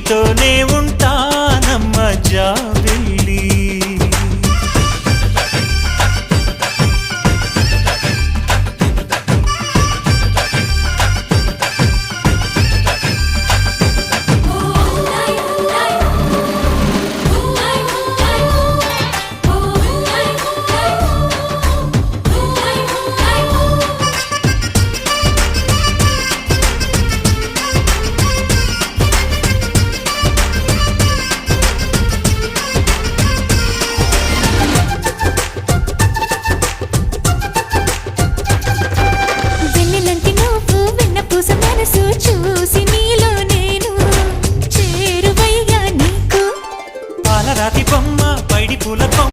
నీతోనే ఉంటానమ్మ జాబిల్లి. చూసి నీలో నేను చేరువయ్యా నీకు పాలరాతి బొమ్మ పైడి పూల